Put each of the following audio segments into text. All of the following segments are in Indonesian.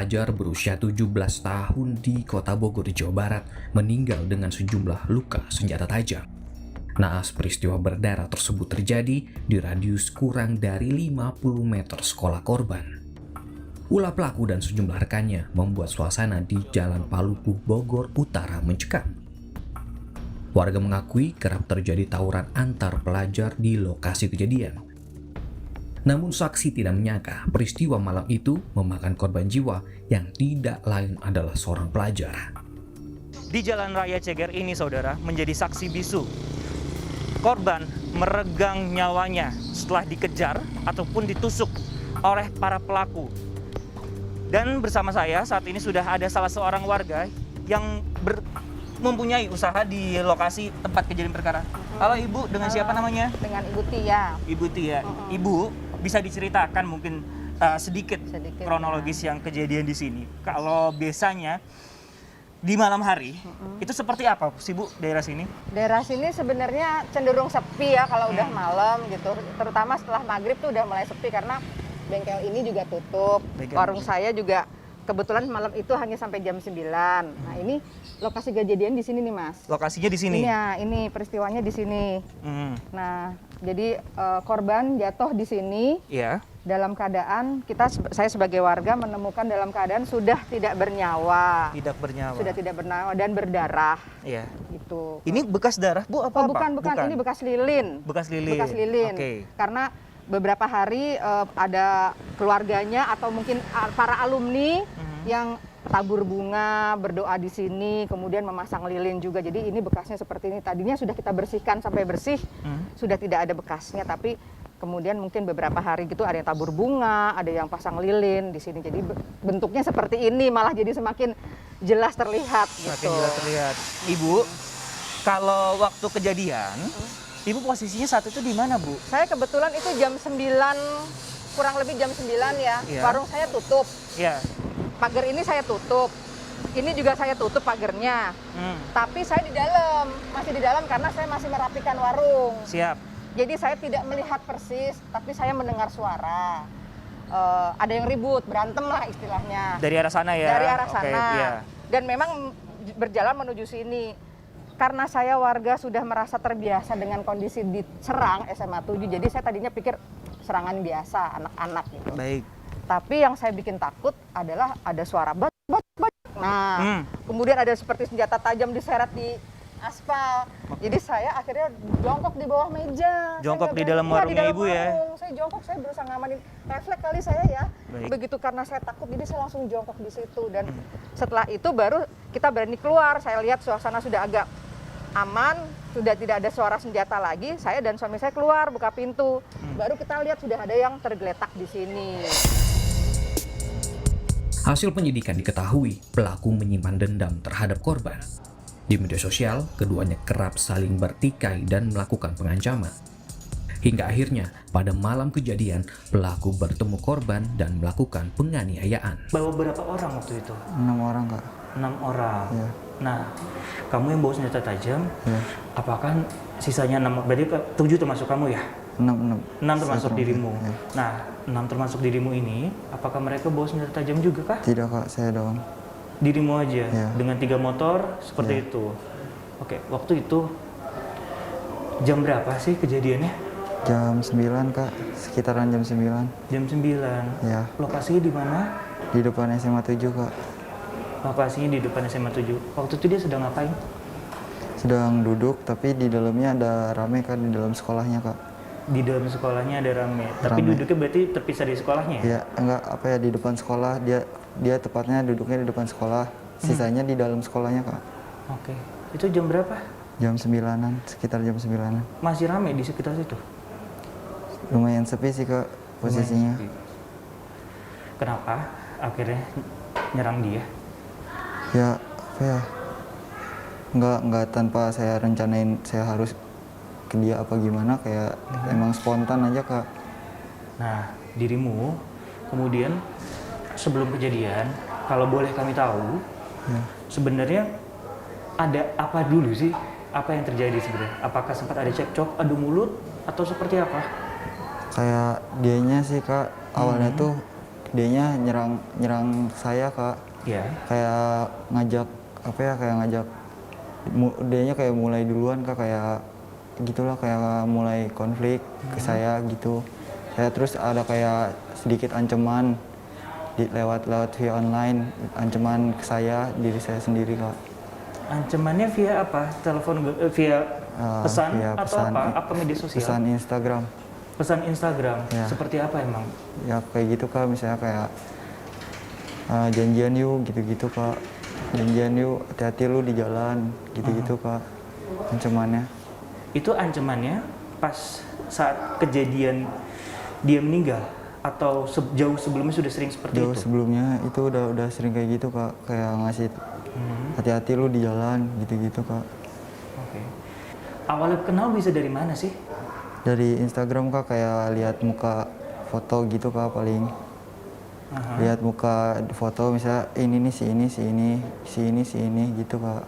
pelajar berusia 17 tahun di Kota Bogor, Jawa Barat meninggal dengan sejumlah luka senjata tajam. Naas peristiwa berdarah tersebut terjadi di radius kurang dari 50 meter sekolah korban. Ulah pelaku dan sejumlah rekannya membuat suasana di Jalan Palupuh, Bogor Utara mencekam. Warga mengakui kerap terjadi tawuran antar pelajar di lokasi kejadian. Namun saksi tidak menyangka peristiwa malam itu memakan korban jiwa yang tidak lain adalah seorang pelajar. Di Jalan Raya Ceger ini, saudara, menjadi saksi bisu. Korban meregang nyawanya setelah dikejar ataupun ditusuk oleh para pelaku. Dan bersama saya saat ini sudah ada salah seorang warga yang mempunyai usaha di lokasi tempat kejadian perkara. Halo Ibu, dengan siapa namanya? Dengan Ibu Tia. Ibu Tia. Ibu, bisa diceritakan mungkin sedikit kronologis yang kejadian di sini. Kalau biasanya di malam hari, itu seperti apa sih Bu daerah sini? Daerah sini sebenarnya cenderung sepi ya kalau udah malam gitu. Terutama setelah maghrib tuh udah mulai sepi karena bengkel ini juga tutup. Warung saya juga kebetulan malam itu hanya sampai jam 9. Nah ini lokasi kejadian di sini nih Mas. Lokasinya di sini? Iya, ini peristiwanya di sini. Nah jadi korban jatuh di sini. Iya. Dalam keadaan saya sebagai warga menemukan dalam keadaan sudah tidak bernyawa. Tidak bernyawa. Sudah tidak bernyawa dan berdarah. Iya. Gitu. Ini bekas darah Bu apa? Oh, bukan. Ini bekas lilin. Bekas lilin. Bekas lilin. Oke. Karena beberapa hari ada keluarganya atau mungkin para alumni yang tabur bunga, berdoa di sini, kemudian memasang lilin juga. Jadi ini bekasnya seperti ini. Tadinya sudah kita bersihkan sampai bersih, sudah tidak ada bekasnya. Tapi kemudian mungkin beberapa hari gitu ada yang tabur bunga, ada yang pasang lilin di sini. Jadi bentuknya seperti ini, malah jadi semakin jelas terlihat. Semakin gitu. jelas terlihat. Ibu, kalau waktu kejadian, Ibu posisinya saat itu di mana Bu? Saya kebetulan itu jam 9, kurang lebih jam 9 ya. Iya. Warung saya tutup. Iya. Pagar ini saya tutup. Ini juga saya tutup pagarnya. Tapi saya di dalam, masih di dalam karena saya masih merapikan warung. Siap. Jadi saya tidak melihat persis, tapi saya mendengar suara. Ada yang ribut, berantem lah istilahnya. Dari arah sana ya? Dari arah sana. Iya. Dan memang berjalan menuju sini. Karena saya warga sudah merasa terbiasa dengan kondisi diserang SMA 7, jadi saya tadinya pikir serangan biasa, anak-anak gitu. Baik. Tapi yang saya bikin takut adalah ada suara bat. Nah, kemudian ada seperti senjata tajam diseret di aspal. Jadi saya akhirnya jongkok di bawah meja. Jongkok di dalam warungnya Ibu ya? Saya jongkok, saya berusaha ngamanin refleks kali saya ya. Baik. Begitu karena saya takut, jadi saya langsung jongkok di situ. Dan setelah itu baru kita berani keluar. Saya lihat suasana sudah agak aman, sudah tidak ada suara senjata lagi. Saya dan suami saya keluar, buka pintu. Baru kita lihat sudah ada yang tergeletak di sini. Hasil penyidikan diketahui pelaku menyimpan dendam terhadap korban. Di media sosial, keduanya kerap saling bertikai dan melakukan pengancaman. Hingga akhirnya, pada malam kejadian, pelaku bertemu korban dan melakukan penganiayaan. Bawa berapa orang waktu itu? 6 orang Kak. 6 orang. Ya. Nah, kamu yang bawa senjata tajam, Ya. apakah sisanya 6, berarti 7 termasuk kamu ya? 6 termasuk dirimu. Ya. Nah, 6 termasuk dirimu ini, apakah mereka bawa senjata tajam juga kah? Tidak Kak, saya doang. Dirimu aja, Ya. dengan 3 motor, seperti Ya. itu. Oke, waktu itu jam berapa sih kejadiannya? Jam 9 Kak, sekitaran jam 9. Jam 9. Ya, Lokasinya di mana? di depan SMA 7 Kak. Lokasinya di depan SMA 7. Waktu itu dia sedang ngapain? Sedang duduk, tapi di dalamnya ada rame Kak, di dalam sekolahnya Kak. Di dalam sekolahnya ada rame. Tapi Rame. duduknya berarti terpisah dari sekolahnya ya? Ya, enggak apa ya, di depan sekolah. Dia tepatnya duduknya di depan sekolah. Sisanya di dalam sekolahnya Kak. Oke. Itu jam berapa? Jam 9-an, sekitar jam 9-an. Masih rame di sekitar situ? Lumayan sepi sih Kak posisinya. Lumayan sepi. Kenapa akhirnya nyerang dia? Ya, apa ya? Enggak tanpa saya rencanain saya harus ke dia apa gimana, kayak emang spontan aja Kak. Nah, dirimu kemudian sebelum kejadian, kalau boleh kami tahu, Ya. sebenarnya ada apa dulu sih? Apa yang terjadi sebenarnya? Apakah sempat ada cekcok, adu mulut, atau seperti apa? Kayak dianya sih Kak, awalnya tuh dianya nyerang saya Kak. Ya. Kayak ngajak dianya kayak mulai duluan Kak, kayak gitulah, kayak mulai konflik ke saya gitu. Saya terus ada kayak sedikit ancaman lewat via online, ancaman ke saya, diri saya sendiri Kak. Ancamannya via apa? Telepon, via pesan Via atau pesan, apa? Apa media sosial? Pesan Instagram. Pesan Instagram. Ya. Seperti apa emang? Ya kayak gitu Kak, misalnya kayak janjian yuk gitu-gitu Kak. Janjian yuk, hati-hati lu di jalan gitu-gitu Kak. Ancamannya. Itu ancamannya pas saat kejadian dia meninggal atau jauh sebelumnya sudah sering seperti Jauh itu? sebelumnya itu udah sering kayak gitu Kak, kayak ngasih hati-hati lu di jalan gitu-gitu Kak. Oke. Awalnya kenal bisa dari mana sih? Dari Instagram Kak, kayak lihat muka foto gitu Kak paling. Lihat muka foto misalnya ini nih si ini gitu Kak.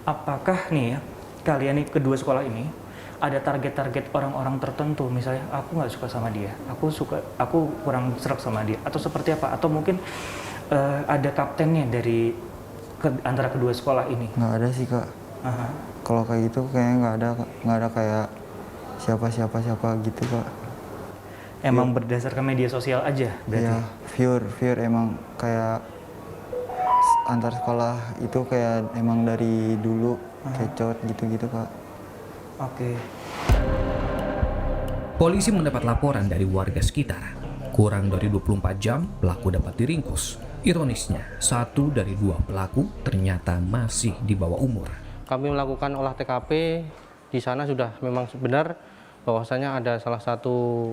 Apakah nih ya, kalian nih kedua sekolah ini ada target-target orang-orang tertentu, misalnya aku nggak suka sama dia, aku kurang serak sama dia, atau seperti apa? Atau mungkin ada kaptennya dari antara kedua sekolah ini? Nggak ada sih Kak. Kalau kayak gitu kayaknya nggak ada kayak siapa gitu Kak. Emang berdasarkan media sosial aja berarti? Iya, pure emang kayak antar sekolah itu kayak emang dari dulu kecot gitu Kak. Oke. Polisi mendapat laporan dari warga sekitar. Kurang dari 24 jam, pelaku dapat diringkus. Ironisnya, 1 dari 2 pelaku ternyata masih di bawah umur. Kami melakukan olah TKP, di sana sudah memang benar bahwasanya ada salah satu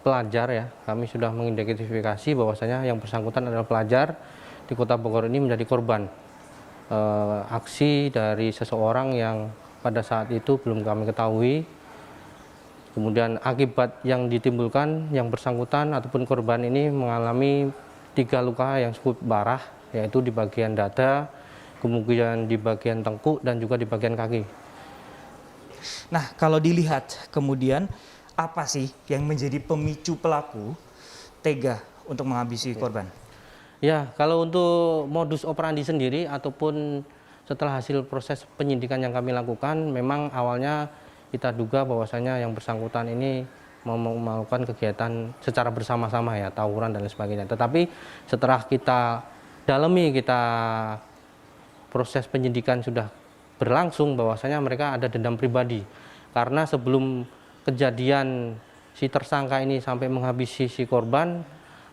pelajar ya. Kami sudah mengidentifikasi bahwasanya yang bersangkutan adalah pelajar di Kota Bogor ini menjadi korban aksi dari seseorang yang pada saat itu belum kami ketahui. Kemudian akibat yang ditimbulkan yang bersangkutan ataupun korban ini mengalami 3 luka yang cukup parah, yaitu di bagian dada, kemudian di bagian tengkuk dan juga di bagian kaki. Nah, kalau dilihat kemudian apa sih yang menjadi pemicu pelaku tega untuk menghabisi korban? Ya, kalau untuk modus operandi sendiri ataupun setelah hasil proses penyidikan yang kami lakukan, memang awalnya kita duga bahwasanya yang bersangkutan ini melakukan kegiatan secara bersama-sama ya, tawuran dan lain sebagainya. Tetapi setelah kita dalami, kita proses penyidikan sudah berlangsung, bahwasanya mereka ada dendam pribadi. Karena sebelum kejadian si tersangka ini sampai menghabisi si korban,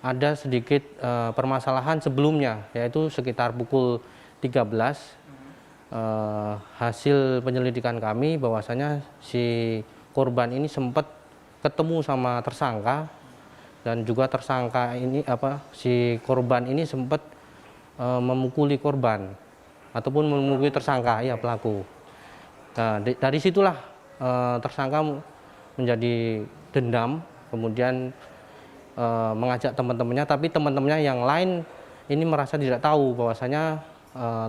ada sedikit permasalahan sebelumnya, yaitu sekitar pukul 13. Hasil penyelidikan kami bahwasanya si korban ini sempat ketemu sama tersangka, dan juga tersangka ini si korban ini sempat memukuli korban ataupun memukuli tersangka ya, pelaku. Nah, dari situlah tersangka menjadi dendam, kemudian mengajak teman-temannya, tapi teman-temannya yang lain ini merasa tidak tahu bahwasanya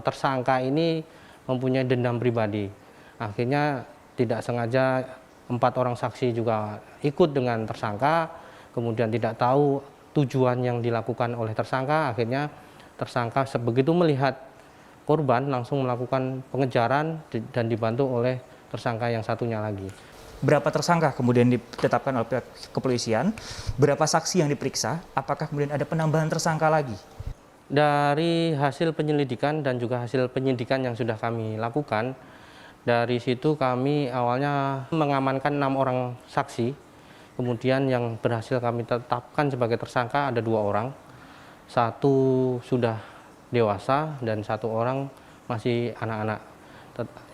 tersangka ini mempunyai dendam pribadi. Akhirnya tidak sengaja 4 orang saksi juga ikut dengan tersangka, kemudian tidak tahu tujuan yang dilakukan oleh tersangka. Akhirnya tersangka begitu melihat korban langsung melakukan pengejaran dan dibantu oleh tersangka yang satunya lagi. Berapa tersangka kemudian ditetapkan oleh pihak kepolisian? Berapa saksi yang diperiksa? Apakah kemudian ada penambahan tersangka lagi? Dari hasil penyelidikan dan juga hasil penyidikan yang sudah kami lakukan, dari situ kami awalnya mengamankan 6 orang saksi, kemudian yang berhasil kami tetapkan sebagai tersangka ada 2 orang, 1 sudah dewasa dan 1 orang masih anak-anak.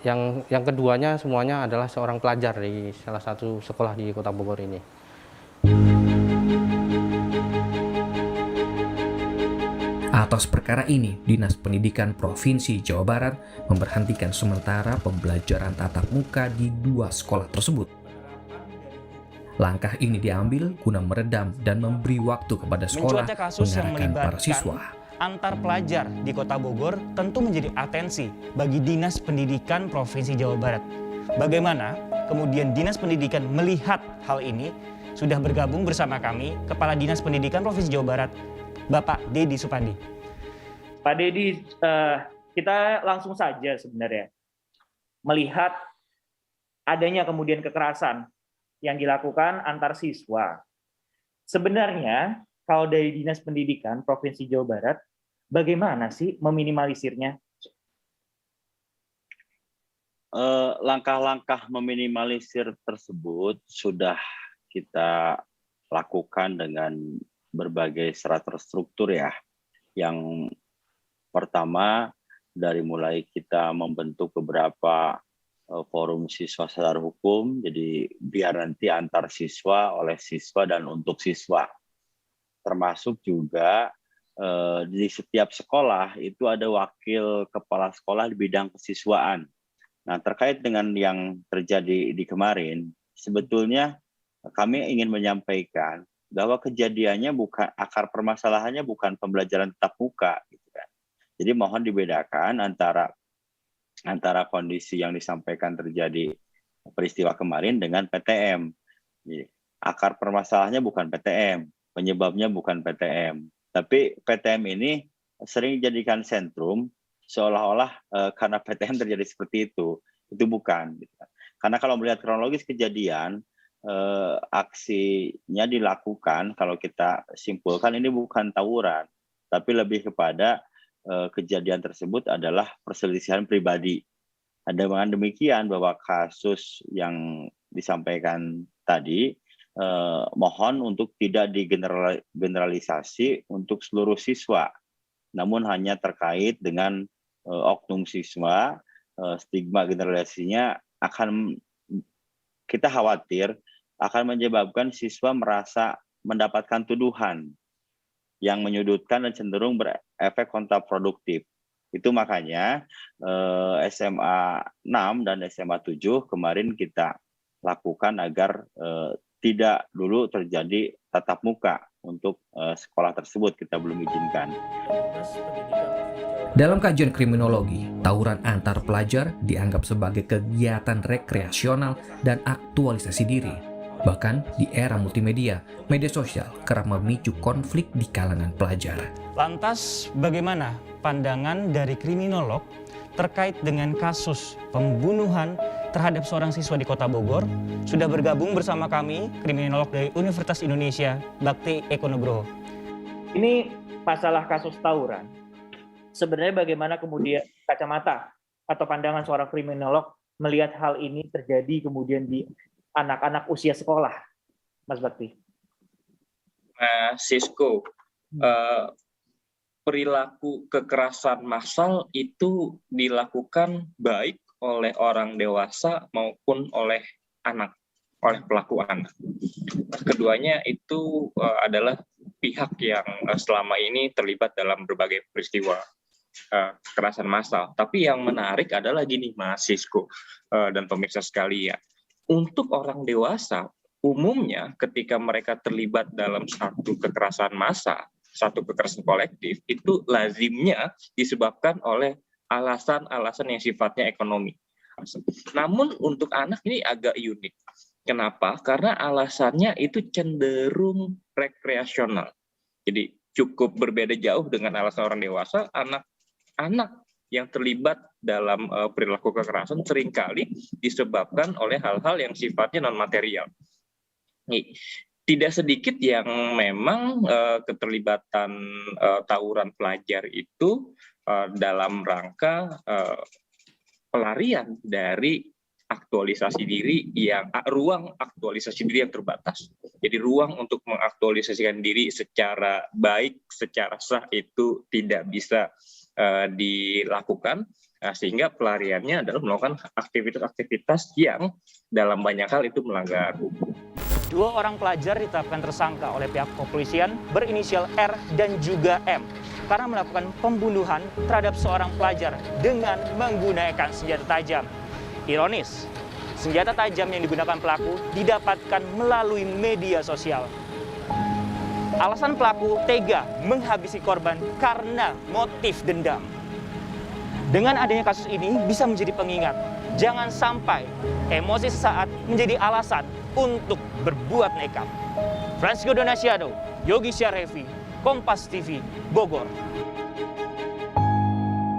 Yang keduanya semuanya adalah seorang pelajar di salah satu sekolah di Kota Bogor ini. Atas perkara ini, Dinas Pendidikan Provinsi Jawa Barat memberhentikan sementara pembelajaran tatap muka di 2 sekolah tersebut. Langkah ini diambil guna meredam dan memberi waktu kepada sekolah Mencuatnya kasus yang mengarahkan para melibatkan siswa. antar pelajar di Kota Bogor tentu menjadi atensi bagi Dinas Pendidikan Provinsi Jawa Barat. Bagaimana kemudian Dinas Pendidikan melihat hal ini? Sudah bergabung bersama kami Kepala Dinas Pendidikan Provinsi Jawa Barat, Bapak Dedi Supandi. Pak Dedi, kita langsung saja sebenarnya melihat adanya kemudian kekerasan yang dilakukan antar siswa. Sebenarnya kalau dari Dinas Pendidikan Provinsi Jawa Barat, bagaimana sih meminimalisirnya? Langkah-langkah meminimalisir tersebut sudah kita lakukan dengan berbagai serat terstruktur ya. Yang pertama, dari mulai kita membentuk beberapa forum siswa sadar hukum, jadi biar nanti antar siswa, oleh siswa, dan untuk siswa. Termasuk juga di setiap sekolah itu ada wakil kepala sekolah di bidang kesiswaan. Nah, terkait dengan yang terjadi di kemarin, sebetulnya kami ingin menyampaikan bahwa kejadiannya bukan, akar permasalahannya bukan pembelajaran tatap muka, gitu kan. Jadi mohon dibedakan antara kondisi yang disampaikan terjadi peristiwa kemarin dengan PTM. Jadi, akar permasalahannya bukan PTM, penyebabnya bukan PTM. Tapi PTM ini sering dijadikan sentrum seolah-olah karena PTM terjadi seperti itu bukan. Gitu. Karena kalau melihat kronologis kejadian, aksinya dilakukan, kalau kita simpulkan ini bukan tawuran, tapi lebih kepada kejadian tersebut adalah perselisihan pribadi. Dengan demikian bahwa kasus yang disampaikan tadi mohon untuk tidak digeneralisasi untuk seluruh siswa, namun hanya terkait dengan oknum siswa. Stigma generalisasinya akan, kita khawatir akan menyebabkan siswa merasa mendapatkan tuduhan yang menyudutkan dan cenderung berefek kontraproduktif. Itu makanya SMA 6 dan SMA 7 kemarin kita lakukan agar tidak dulu terjadi tatap muka untuk sekolah tersebut, kita belum izinkan. Dalam kajian kriminologi, tawuran antar pelajar dianggap sebagai kegiatan rekreasional dan aktualisasi diri. Bahkan di era multimedia, media sosial kerap memicu konflik di kalangan pelajar. Lantas, bagaimana pandangan dari kriminolog terkait dengan kasus pembunuhan terhadap seorang siswa di Kota Bogor? Sudah bergabung bersama kami kriminolog dari Universitas Indonesia, Bakti Eko Nugroho. Ini masalah kasus tawuran. Sebenarnya bagaimana kemudian kacamata atau pandangan seorang kriminolog melihat hal ini terjadi kemudian di anak-anak usia sekolah, Mas Bakti? Sisko, perilaku kekerasan massal itu dilakukan baik oleh orang dewasa maupun oleh anak, oleh pelaku anak. Keduanya itu adalah pihak yang selama ini terlibat dalam berbagai peristiwa kekerasan massal. Tapi yang menarik adalah gini, Mas Sisko dan pemirsa sekalian. Untuk orang dewasa, umumnya ketika mereka terlibat dalam satu kekerasan massal, satu kekerasan kolektif, itu lazimnya disebabkan oleh alasan-alasan yang sifatnya ekonomi. Namun untuk anak ini agak unik. Kenapa? Karena alasannya itu cenderung rekreasional. Jadi cukup berbeda jauh dengan alasan orang dewasa. Anak yang terlibat dalam perilaku kekerasan seringkali disebabkan oleh hal-hal yang sifatnya non-material. Tidak sedikit yang memang keterlibatan tawuran pelajar itu dalam rangka pelarian dari aktualisasi diri ruang aktualisasi diri yang terbatas. Jadi ruang untuk mengaktualisasikan diri secara baik, secara sah itu tidak bisa dilakukan, sehingga pelariannya adalah melakukan aktivitas-aktivitas yang dalam banyak hal itu melanggar hukum. 2 orang pelajar ditetapkan tersangka oleh pihak kepolisian berinisial R dan juga M karena melakukan pembunuhan terhadap seorang pelajar dengan menggunakan senjata tajam. Ironis, senjata tajam yang digunakan pelaku didapatkan melalui media sosial. Alasan pelaku tega menghabisi korban karena motif dendam. Dengan adanya kasus ini bisa menjadi pengingat. Jangan sampai emosi sesaat menjadi alasan untuk berbuat nekat. Francisco Donasiado, Yogi Syarhevi, Kompas TV, Bogor.